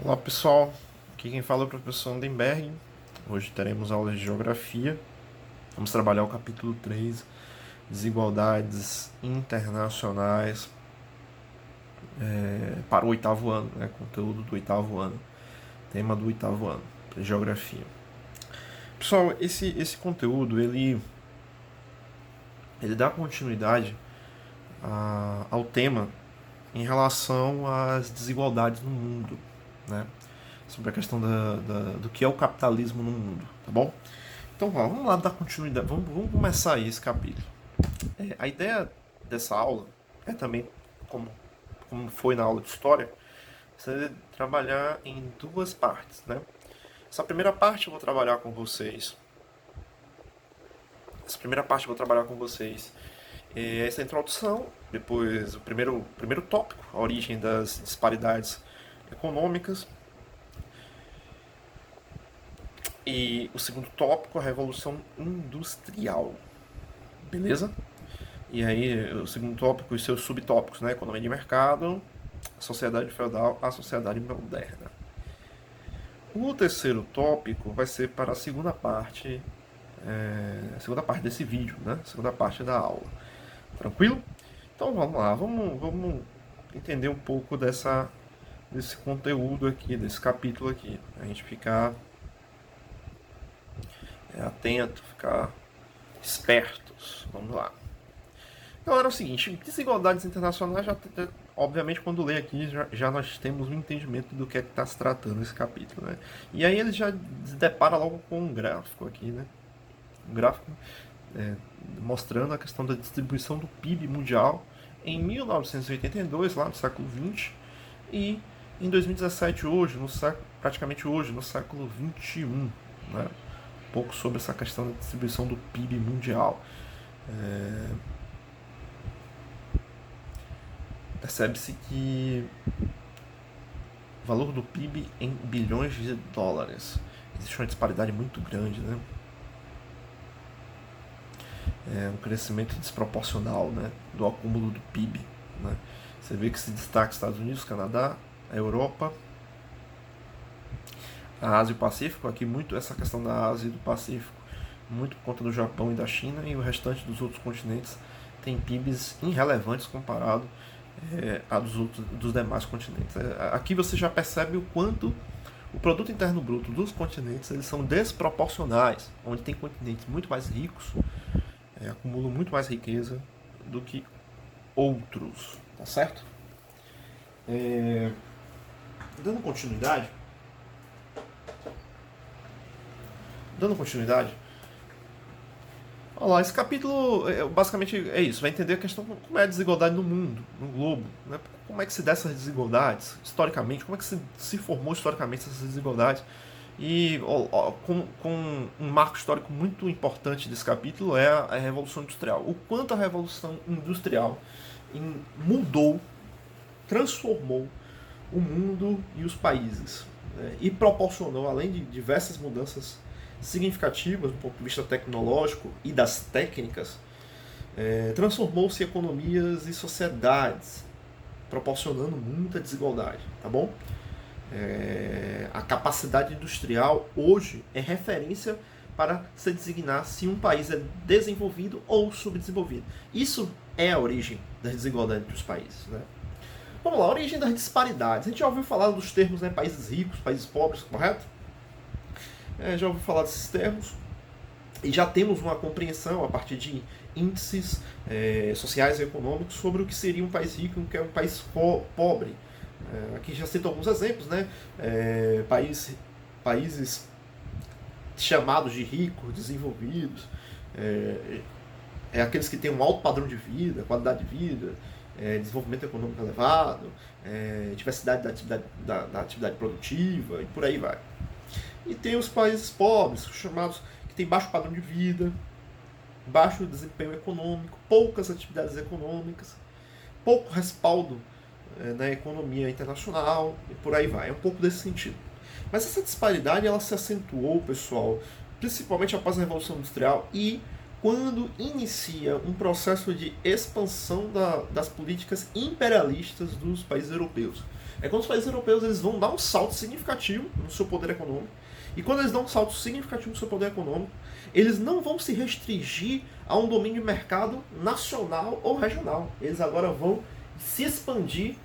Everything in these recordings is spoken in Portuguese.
Olá pessoal, aqui quem fala é o professor Andenberg. Hoje teremos aula de Geografia. Vamos trabalhar o capítulo 3, Desigualdades Internacionais, para o oitavo ano, né? Conteúdo do oitavo ano, tema do oitavo ano, Geografia. Pessoal, esse conteúdo, ele dá continuidade ao tema em relação às desigualdades no mundo, né? Sobre a questão do que é o capitalismo no mundo, tá bom? Então vamos lá dar continuidade, vamos começar aí esse capítulo. A ideia dessa aula é também, como foi na aula de História, você trabalhar em duas partes, né? Essa primeira parte eu vou trabalhar com vocês. Essa primeira parte eu vou trabalhar com vocês essa introdução, depois o primeiro tópico, a origem das disparidades econômicas, e o segundo tópico, a Revolução Industrial. Beleza? E aí, o segundo tópico e seus subtópicos, né? Economia de mercado, a sociedade feudal, a sociedade moderna. O terceiro tópico vai ser para a segunda parte desse vídeo, né? A segunda parte da aula. Tranquilo? Então vamos lá, vamos entender um pouco desse conteúdo aqui, desse capítulo aqui. A gente ficar atento, ficar espertos. Vamos lá. Então era o seguinte, desigualdades internacionais, obviamente quando lê aqui, já nós temos um entendimento do que é que está se tratando esse capítulo, né? E aí ele já se depara logo com um gráfico aqui, né? Um gráfico mostrando a questão da distribuição do PIB mundial em 1982, lá no século XX, e em 2017, hoje, praticamente hoje, no século XXI, né? Um pouco sobre essa questão da distribuição do PIB mundial. Percebe-se que o valor do PIB em bilhões de dólares. Existe uma disparidade muito grande, né? É um crescimento desproporcional, né, do acúmulo do PIB. Né? Você vê que se destaca os Estados Unidos, Canadá, a Europa, a Ásia e o Pacífico. Aqui muito essa questão da Ásia e do Pacífico, muito por conta do Japão e da China, e o restante dos outros continentes tem PIBs irrelevantes comparado dos demais continentes. Aqui você já percebe o quanto o produto interno bruto dos continentes eles são desproporcionais, onde tem continentes muito mais ricos, acumulam muito mais riqueza do que outros, tá certo? Dando continuidade, olha lá, esse capítulo basicamente é isso, vai entender a questão como é a desigualdade no mundo, no globo, né? Como é que se dá essas desigualdades historicamente, como é que se formou historicamente essas desigualdades. E com um marco histórico muito importante desse capítulo é a Revolução Industrial. O quanto a Revolução Industrial mudou, transformou o mundo e os países, né? E proporcionou, além de diversas mudanças significativas do ponto de vista tecnológico e das técnicas, transformou-se economias e sociedades, proporcionando muita desigualdade, tá bom? A capacidade industrial hoje é referência para se designar se um país é desenvolvido ou subdesenvolvido. Isso é a origem das desigualdades dos países, né? Vamos lá, a origem das disparidades. A gente já ouviu falar dos termos, né, países ricos, países pobres, correto? Já ouviu falar desses termos e já temos uma compreensão a partir de índices sociais e econômicos sobre o que seria um país rico e o que é um país pobre. Aqui já cito alguns exemplos, né? Países chamados de ricos, desenvolvidos, aqueles que têm um alto padrão de vida, qualidade de vida, desenvolvimento econômico elevado, diversidade da atividade produtiva e por aí vai. E tem os países pobres, chamados que têm baixo padrão de vida, baixo desempenho econômico, poucas atividades econômicas, pouco respaldo na economia internacional e por aí vai. É um pouco desse sentido. Mas essa disparidade ela se acentuou, pessoal, principalmente após a Revolução Industrial e quando inicia um processo de expansão das políticas imperialistas dos países europeus. É quando os países europeus eles vão dar um salto significativo no seu poder econômico. E quando eles dão um salto significativo no seu poder econômico, eles não vão se restringir a um domínio de mercado nacional ou regional. Eles agora vão se expandir,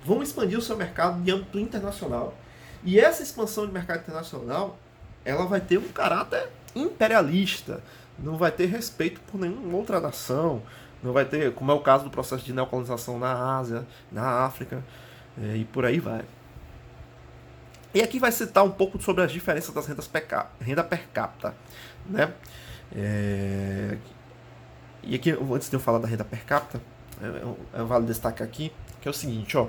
vão expandir o seu mercado de âmbito internacional. E essa expansão de mercado internacional, ela vai ter um caráter imperialista, não vai ter respeito por nenhuma outra nação, não vai ter, como é o caso do processo de neocolonização na Ásia, na África, e por aí vai. E aqui vai citar um pouco sobre as diferenças das renda per capita, né? E aqui, antes de eu falar da renda per capita, vale destacar aqui que é o seguinte, ó.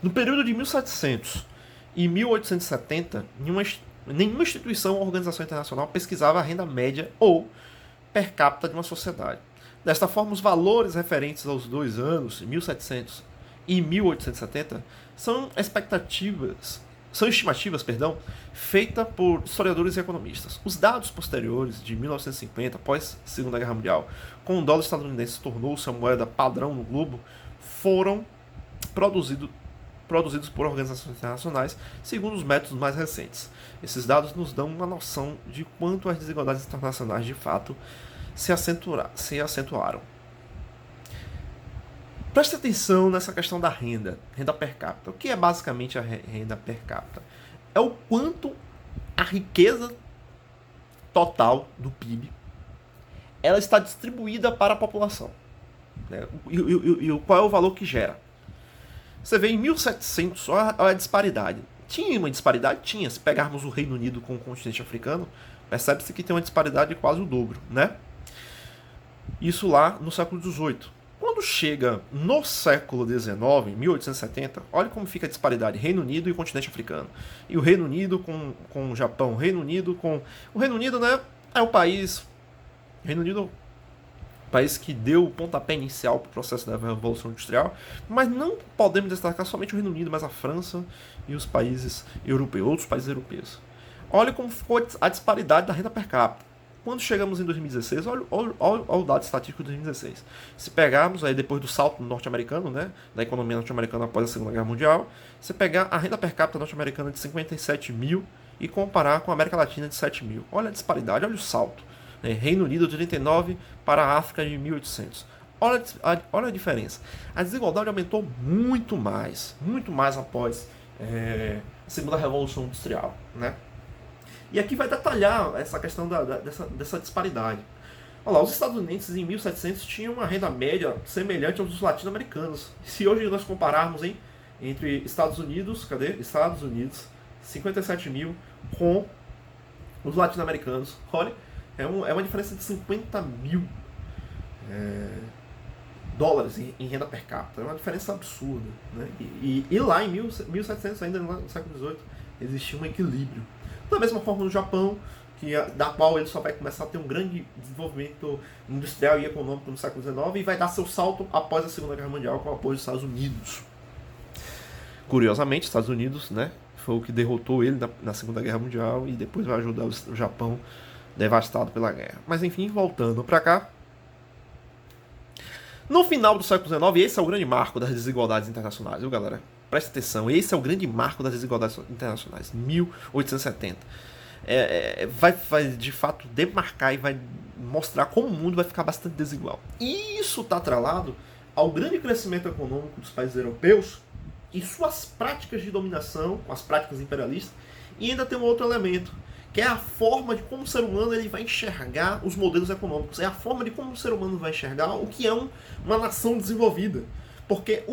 No período de 1700 e 1870, nenhuma instituição ou organização internacional pesquisava a renda média ou per capita de uma sociedade. Desta forma, os valores referentes aos 2 anos, 1700 e 1870, são estimativas, feitas por historiadores e economistas. Os dados posteriores de 1950, após a Segunda Guerra Mundial, quando o dólar estadunidense tornou-se a moeda padrão no globo, foram produzidos por organizações internacionais, segundo os métodos mais recentes. Esses dados nos dão uma noção de quanto as desigualdades internacionais de fato se acentuaram. Preste atenção nessa questão da renda per capita. O que é basicamente a renda per capita? É o quanto a riqueza total do PIB ela está distribuída para a população. Né? E qual é o valor que gera? Você vê em 1700, olha a disparidade. Tinha uma disparidade? Tinha. Se pegarmos o Reino Unido com o continente africano, percebe-se que tem uma disparidade de quase o dobro, né? Isso lá no século XVIII. Quando chega no século XIX, 1870, olha como fica a disparidade. Reino Unido e continente africano. E o Reino Unido com o Japão. O Reino Unido, né, é o país... O Reino Unido país que deu o pontapé inicial para o processo da Revolução Industrial, mas não podemos destacar somente o Reino Unido, mas a França e os países europeus, outros países europeus. Olha como ficou a disparidade da renda per capita. Quando chegamos em 2016, olha o dado estatístico de 2016. Se pegarmos, aí depois do salto norte-americano, né, da economia norte-americana após a Segunda Guerra Mundial, se pegar a renda per capita norte-americana de 57 mil e comparar com a América Latina de 7 mil. Olha a disparidade, olha o salto. Reino Unido de 39 para a África de 1800. Olha a diferença. A desigualdade aumentou muito mais após a Segunda Revolução Industrial, né? E aqui vai detalhar essa questão dessa disparidade. Olha lá, os estadunidenses em 1700 tinham uma renda média semelhante aos dos latino-americanos. Se hoje nós compararmos entre Estados Unidos, 57 mil, com os latino-americanos, olha, é uma diferença de 50 mil dólares em renda per capita. É uma diferença absurda. Né? E lá em 1700, ainda no século XVIII, existia um equilíbrio. Da mesma forma no Japão, da qual ele só vai começar a ter um grande desenvolvimento industrial e econômico no século XIX e vai dar seu salto após a Segunda Guerra Mundial com o apoio dos Estados Unidos. Curiosamente, os Estados Unidos, né, foi o que derrotou ele na Segunda Guerra Mundial e depois vai ajudar o Japão devastado pela guerra. Mas enfim, voltando para cá. No final do século XIX, esse é o grande marco das desigualdades internacionais, viu, galera? Preste atenção, esse é o grande marco das desigualdades internacionais, 1870. Vai de fato demarcar e vai mostrar como o mundo vai ficar bastante desigual. E isso está atrelado ao grande crescimento econômico dos países europeus e suas práticas de dominação, as práticas imperialistas, e ainda tem um outro elemento, que é a forma de como o ser humano ele vai enxergar os modelos econômicos. É a forma de como o ser humano vai enxergar o que é uma nação desenvolvida. Porque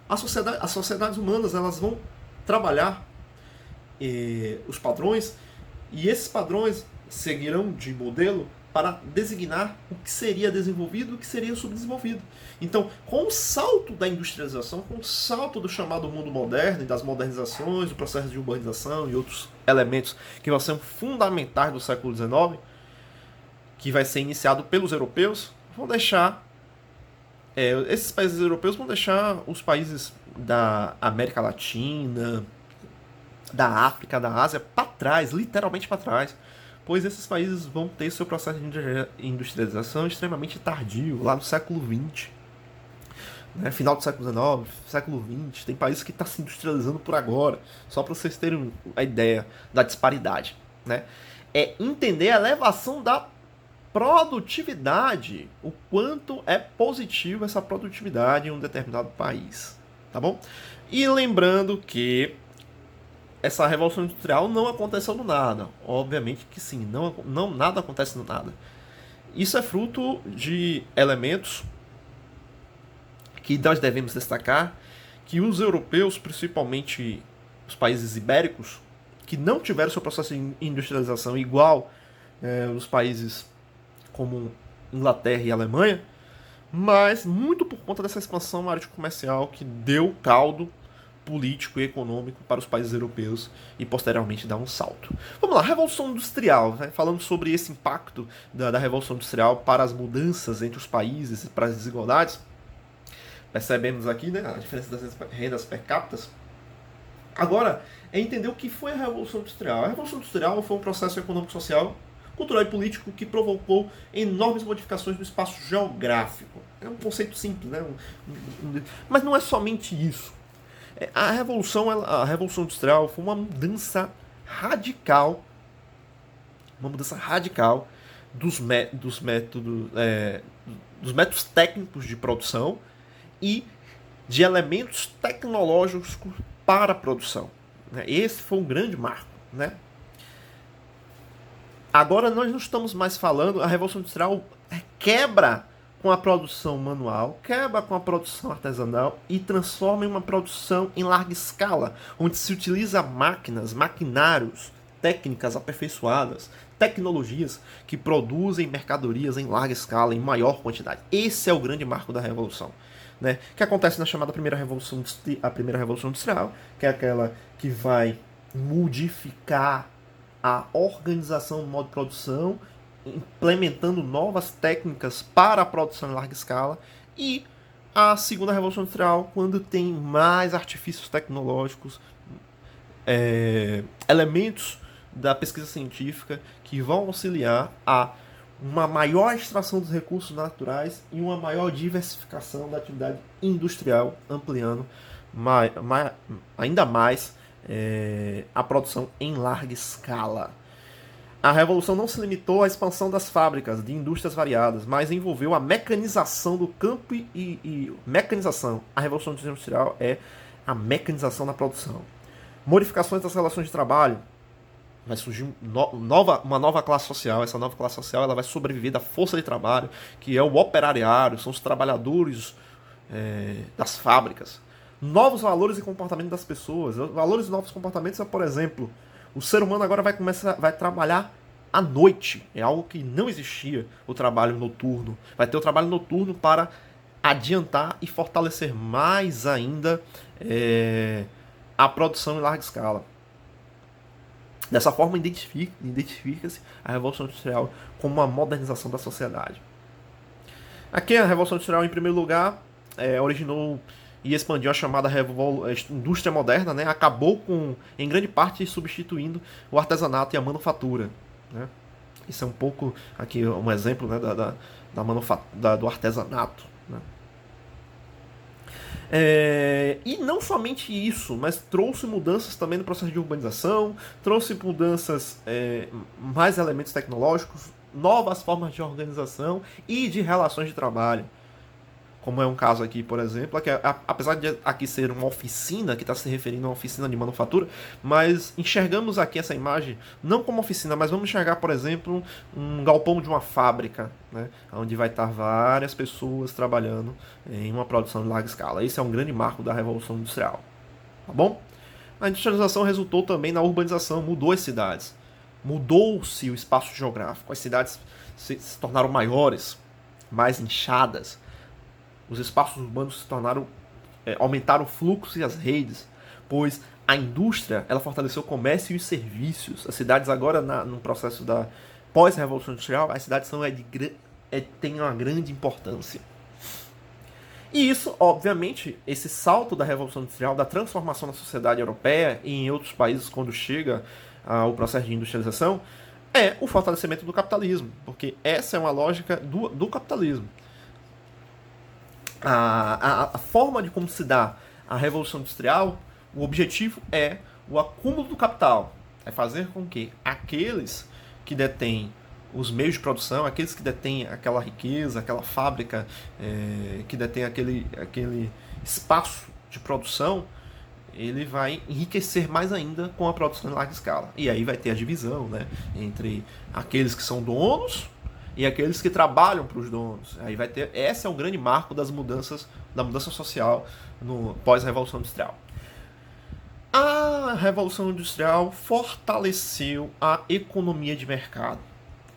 as sociedades humanas elas vão trabalhar os padrões, e esses padrões seguirão de modelo para designar o que seria desenvolvido e o que seria subdesenvolvido. Então, com o salto da industrialização, com o salto do chamado mundo moderno e das modernizações, do processo de urbanização e outros elementos que vão ser fundamentais do século XIX, que vai ser iniciado pelos europeus, vão deixar esses países europeus vão deixar os países da América Latina, da África, da Ásia para trás, literalmente para trás, pois esses países vão ter seu processo de industrialização extremamente tardio, lá no século XX. né? Final do século XIX, século XX, tem países que estão se industrializando por agora, só para vocês terem a ideia da disparidade, né? É entender a elevação da produtividade, o quanto é positivo essa produtividade em um determinado país, tá bom? E lembrando que essa revolução industrial não aconteceu do nada, obviamente que sim, não nada acontece do nada. Isso é fruto de elementos que nós devemos destacar, que os europeus, principalmente os países ibéricos, que não tiveram seu processo de industrialização igual os países como Inglaterra e Alemanha, mas muito por conta dessa expansão marítimo comercial que deu caldo político e econômico para os países europeus e posteriormente dar um salto. Vamos lá, Revolução Industrial, né? Falando sobre esse impacto da Revolução Industrial para as mudanças entre os países e para as desigualdades. Percebemos aqui, né, a diferença das rendas per capita. Agora, é entender o que foi a Revolução Industrial. A Revolução Industrial foi um processo econômico-social, cultural e político que provocou enormes modificações no espaço geográfico. É um conceito simples, né? Mas não é somente isso. A Revolução Industrial foi uma mudança radical dos métodos técnicos de produção e de elementos tecnológicos para a produção. Esse foi um grande marco, né? Agora nós não estamos mais falando, a Revolução Industrial quebra com a produção manual, quebra com a produção artesanal e transforma em uma produção em larga escala, onde se utiliza máquinas, maquinários, técnicas aperfeiçoadas, tecnologias que produzem mercadorias em larga escala, em maior quantidade. Esse é o grande marco da Revolução, né? Que acontece na chamada primeira Revolução Industrial, que é aquela que vai modificar a organização do modo de produção, implementando novas técnicas para a produção em larga escala, e a segunda Revolução Industrial, quando tem mais artifícios tecnológicos, elementos da pesquisa científica que vão auxiliar a uma maior extração dos recursos naturais e uma maior diversificação da atividade industrial, ampliando ainda mais a produção em larga escala. A revolução não se limitou à expansão das fábricas de indústrias variadas, mas envolveu a mecanização do campo e mecanização. A revolução industrial é a mecanização da produção. Modificações das relações de trabalho. Vai surgir uma nova classe social. Essa nova classe social ela vai sobreviver da força de trabalho, que é o operariado, são os trabalhadores das fábricas. Novos valores e comportamento das pessoas. Valores e novos comportamentos é, por exemplo, o ser humano agora vai trabalhar à noite. É algo que não existia, o trabalho noturno. Vai ter o trabalho noturno para adiantar e fortalecer mais ainda a produção em larga escala. Dessa forma, identifica-se a Revolução Industrial como uma modernização da sociedade. Aqui a Revolução Industrial, em primeiro lugar, originou e expandiu a chamada indústria moderna, né? Acabou em grande parte, substituindo o artesanato e a manufatura, né? Isso é um pouco, aqui um exemplo, né, do artesanato, né? E não somente isso, mas trouxe mudanças também no processo de urbanização, trouxe mudanças, mais elementos tecnológicos, novas formas de organização e de relações de trabalho. Como é um caso aqui, por exemplo, que apesar de aqui ser uma oficina, que está se referindo a uma oficina de manufatura, mas enxergamos aqui essa imagem não como oficina, mas vamos enxergar, por exemplo, um galpão de uma fábrica, né, onde vai estar várias pessoas trabalhando em uma produção de larga escala. Esse é um grande marco da Revolução Industrial. Tá bom? A industrialização resultou também na urbanização, mudou as cidades. Mudou-se o espaço geográfico, as cidades se tornaram maiores, mais inchadas. Os espaços urbanos aumentaram o fluxo e as redes, pois a indústria ela fortaleceu o comércio e os serviços. As cidades agora, no processo da pós-revolução industrial, as cidades têm uma grande importância. E isso, obviamente, esse salto da revolução industrial, da transformação na sociedade europeia e em outros países quando chega ao processo de industrialização, é o fortalecimento do capitalismo, porque essa é uma lógica do capitalismo. A forma de como se dá a Revolução Industrial, o objetivo é o acúmulo do capital. É fazer com que aqueles que detêm os meios de produção, aqueles que detêm aquela riqueza, aquela fábrica, que detém aquele espaço de produção, ele vai enriquecer mais ainda com a produção em larga escala. E aí vai ter a divisão, né, entre aqueles que são donos e aqueles que trabalham para os donos. Aí vai ter, esse é um grande marco das mudanças, da mudança social no pós-revolução industrial. A revolução industrial fortaleceu a economia de mercado.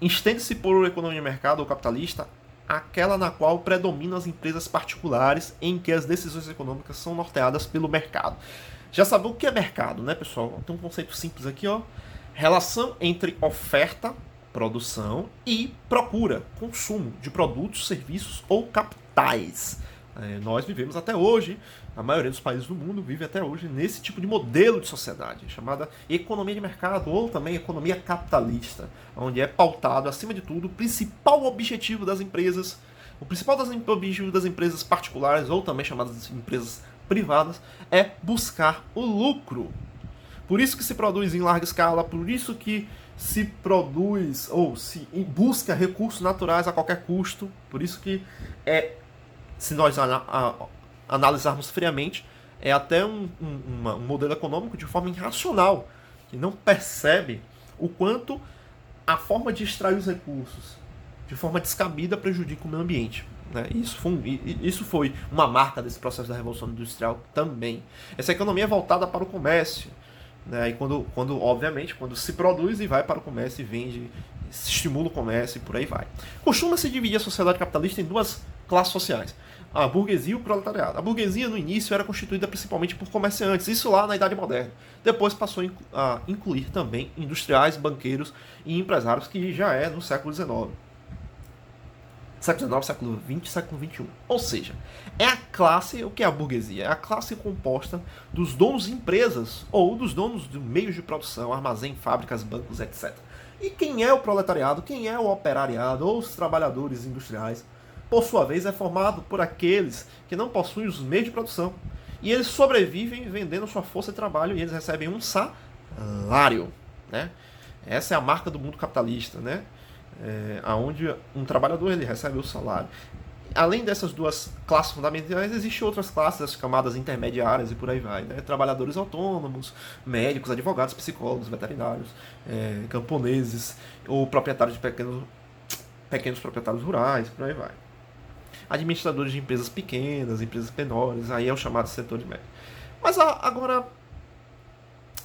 Estende-se por economia de mercado ou capitalista aquela na qual predominam as empresas particulares em que as decisões econômicas são norteadas pelo mercado. Já sabe o que é mercado, né, pessoal? Tem um conceito simples aqui, ó. Relação entre oferta, produção e procura, consumo de produtos, serviços ou capitais. Nós vivemos até hoje, a maioria dos países do mundo vive até hoje nesse tipo de modelo de sociedade, chamada economia de mercado ou também economia capitalista, onde é pautado, acima de tudo, o principal objetivo das empresas, o principal objetivo das empresas particulares ou também chamadas de empresas privadas é buscar o lucro. Por isso que se produz em larga escala, por isso que se produz ou se busca recursos naturais a qualquer custo, por isso que se nós analisarmos friamente, é até um modelo econômico de forma irracional, que não percebe o quanto a forma de extrair os recursos de forma descabida prejudica o meio ambiente. Né? Isso foi uma marca desse processo da Revolução Industrial também. Essa economia é voltada para o comércio. Né? E obviamente, quando se produz e vai para o comércio e vende, se estimula o comércio e por aí vai. Costuma-se dividir a sociedade capitalista em duas classes sociais: a burguesia e o proletariado. A burguesia, no início, era constituída principalmente por comerciantes, isso lá na Idade Moderna. Depois passou a incluir também industriais, banqueiros e empresários, que já é no século XIX. Século XIX, século XX, século XXI. Ou seja, é a classe, o que é a burguesia? É a classe composta dos donos de empresas ou dos donos de meios de produção, armazém, fábricas, bancos, etc. E quem é o proletariado? Quem é o operariado ou os trabalhadores industriais? Por sua vez, é formado por aqueles que não possuem os meios de produção. E eles sobrevivem vendendo sua força de trabalho e eles recebem um salário. Né? Essa é a marca do mundo capitalista, né? Onde um trabalhador ele recebe o salário. Além dessas duas classes fundamentais, existem outras classes, as camadas intermediárias e por aí vai. Né? Trabalhadores autônomos, médicos, advogados, psicólogos, veterinários, camponeses ou proprietários de pequenos proprietários rurais, por aí vai. Administradores de empresas pequenas, empresas menores, aí é o chamado setor de médio. Mas agora,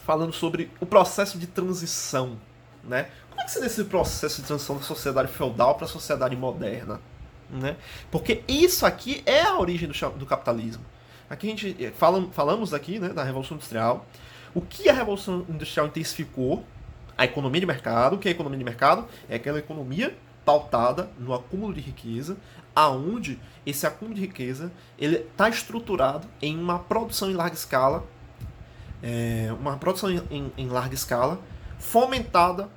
falando sobre o processo de transição, né? Como é que se dá esse processo de transição da sociedade feudal para a sociedade moderna? Né? Porque isso aqui é a origem do capitalismo. Aqui a gente falamos aqui, né, da Revolução Industrial. O que a Revolução Industrial intensificou? A economia de mercado. O que é a economia de mercado? É aquela economia pautada no acúmulo de riqueza, aonde esse acúmulo de riqueza ele está estruturado em uma produção em larga escala, fomentada,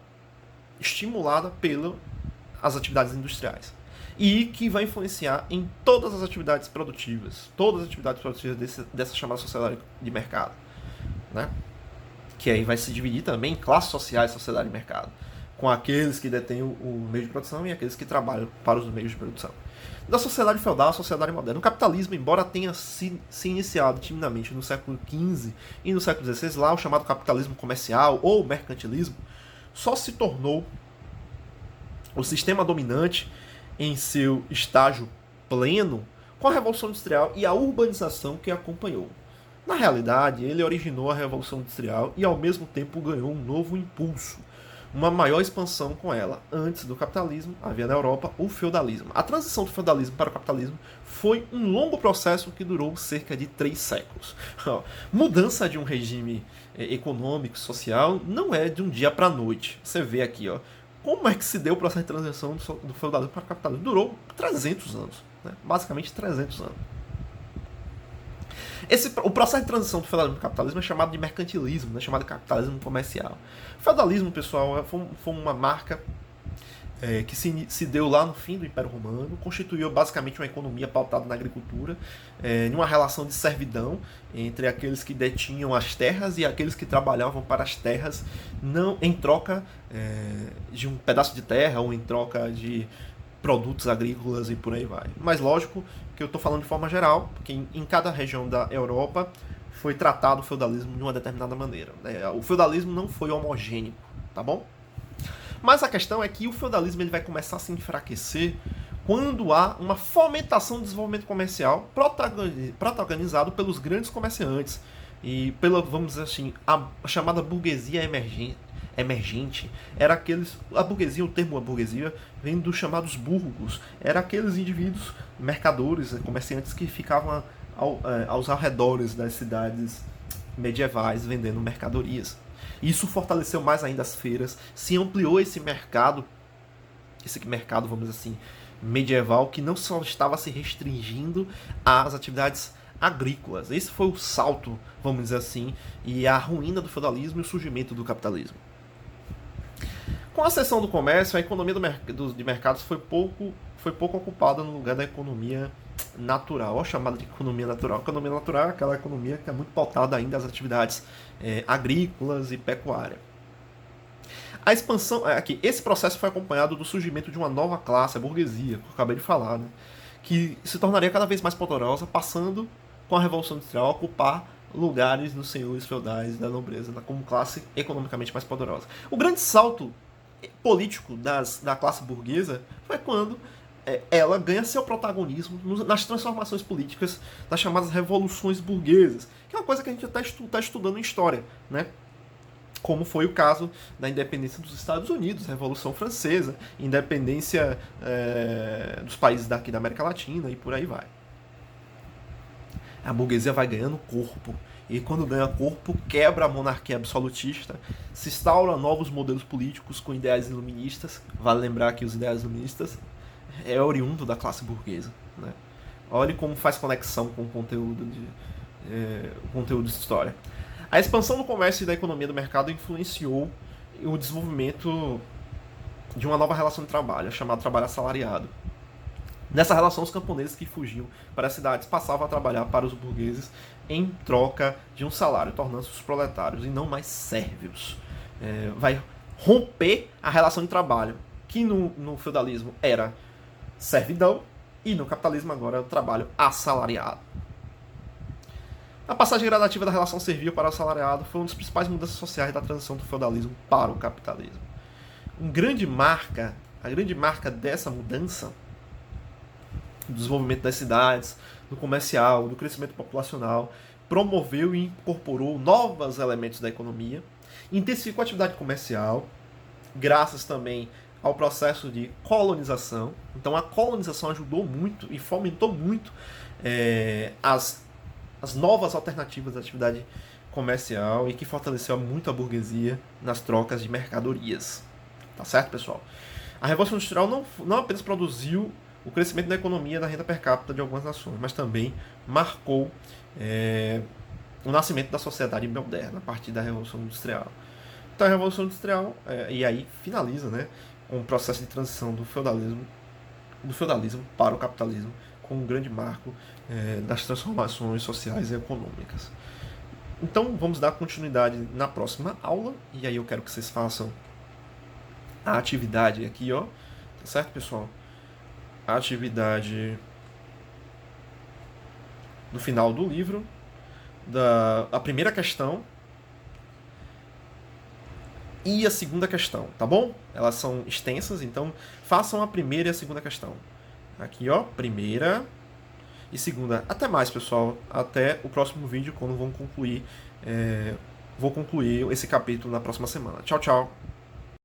estimulada pelas atividades industriais e que vai influenciar em todas as atividades produtivas, dessa chamada sociedade de mercado, né? Que aí vai se dividir também em classes sociais, sociedade de mercado, com aqueles que detêm o meio de produção e aqueles que trabalham para os meios de produção. Da sociedade feudal à sociedade moderna. O capitalismo, embora tenha se iniciado timidamente no século XV e no século XVI, lá o chamado capitalismo comercial ou mercantilismo, só se tornou o sistema dominante em seu estágio pleno com a Revolução Industrial e a urbanização que acompanhou. Na realidade, ele originou a Revolução Industrial e ao mesmo tempo ganhou um novo impulso, uma maior expansão com ela. Antes do capitalismo, havia na Europa o feudalismo. A transição do feudalismo para o capitalismo foi um longo processo que durou cerca de 3 séculos. Mudança de um regime econômico, social, não é de um dia para a noite. Você vê aqui, ó, como é que se deu o processo de transição do feudalismo para o capitalismo? Durou 300 anos, né? Basicamente 300 anos. O processo de transição do feudalismo para o capitalismo é chamado de mercantilismo, né? Chamado de capitalismo comercial. O feudalismo, pessoal, foi uma marca que se deu lá no fim do Império Romano, constituiu basicamente uma economia pautada na agricultura, em uma relação de servidão entre aqueles que detinham as terras e aqueles que trabalhavam para as terras, não em troca de um pedaço de terra ou em troca de produtos agrícolas e por aí vai. Mas lógico que eu estou falando de forma geral, porque em cada região da Europa foi tratado o feudalismo de uma determinada maneira. O feudalismo não foi homogêneo, tá bom? Mas a questão é que o feudalismo ele vai começar a se enfraquecer quando há uma fomentação do desenvolvimento comercial protagonizado pelos grandes comerciantes e pela, vamos dizer assim, a chamada burguesia emergente. Era aqueles, a burguesia, o termo burguesia vem dos chamados burgos, era aqueles indivíduos, mercadores, comerciantes que ficavam aos arredores das cidades medievais vendendo mercadorias. Isso fortaleceu mais ainda as feiras, se ampliou esse mercado, vamos dizer assim, medieval, que não só estava se restringindo às atividades agrícolas. Esse foi o salto, vamos dizer assim, e a ruína do feudalismo e o surgimento do capitalismo. Com a ascensão do comércio, a economia de mercados foi pouco ocupada no lugar da economia natural, ou chamada de economia natural. A economia natural é aquela economia que é muito pautada ainda às atividades agrícolas e pecuária. A expansão aqui, esse processo foi acompanhado do surgimento de uma nova classe, a burguesia, que eu acabei de falar, né, que se tornaria cada vez mais poderosa, passando com a Revolução Industrial a ocupar lugares nos senhores feudais da nobreza como classe economicamente mais poderosa. O grande salto político da classe burguesa foi quando ela ganha seu protagonismo nas transformações políticas das chamadas revoluções burguesas, que é uma coisa que a gente até está estudando em história, né? Como foi o caso da independência dos Estados Unidos, Revolução Francesa, independência dos países daqui da América Latina e por aí vai. A burguesia vai ganhando corpo, e quando ganha corpo, quebra a monarquia absolutista, se instaura novos modelos políticos com ideais iluministas. Vale lembrar que os ideais iluministas é oriundo da classe burguesa, né? Olhe como faz conexão com o conteúdo de história. A expansão do comércio e da economia do mercado influenciou o desenvolvimento de uma nova relação de trabalho, chamada trabalho assalariado. Nessa relação, os camponeses que fugiam para as cidades passavam a trabalhar para os burgueses em troca de um salário, tornando-se os proletários e não mais sérvios. Vai romper a relação de trabalho, que no feudalismo era servidão, e no capitalismo agora é o trabalho assalariado. A passagem gradativa da relação servil para o assalariado foi uma das principais mudanças sociais da transição do feudalismo para o capitalismo. A grande marca dessa mudança, do desenvolvimento das cidades, do comercial, do crescimento populacional, promoveu e incorporou novos elementos da economia, intensificou a atividade comercial, graças também ao processo de colonização. Então a colonização ajudou muito e fomentou muito as novas alternativas da atividade comercial e que fortaleceu muito a burguesia nas trocas de mercadorias. Tá certo, pessoal? A Revolução Industrial não apenas produziu o crescimento da economia e da renda per capita de algumas nações, mas também marcou o nascimento da sociedade moderna a partir da Revolução Industrial. Então a Revolução Industrial, e aí finaliza, né, com o processo de transição do feudalismo para o capitalismo, com um grande marco das transformações sociais e econômicas. Então vamos dar continuidade na próxima aula, e aí eu quero que vocês façam a atividade aqui, ó, tá certo, pessoal? A atividade no final do livro, a primeira questão e a segunda questão, tá bom? Elas são extensas, então façam a primeira e a segunda questão. Aqui, ó, primeira e segunda. Até mais, pessoal. Até o próximo vídeo, quando vou concluir esse capítulo na próxima semana. Tchau, tchau.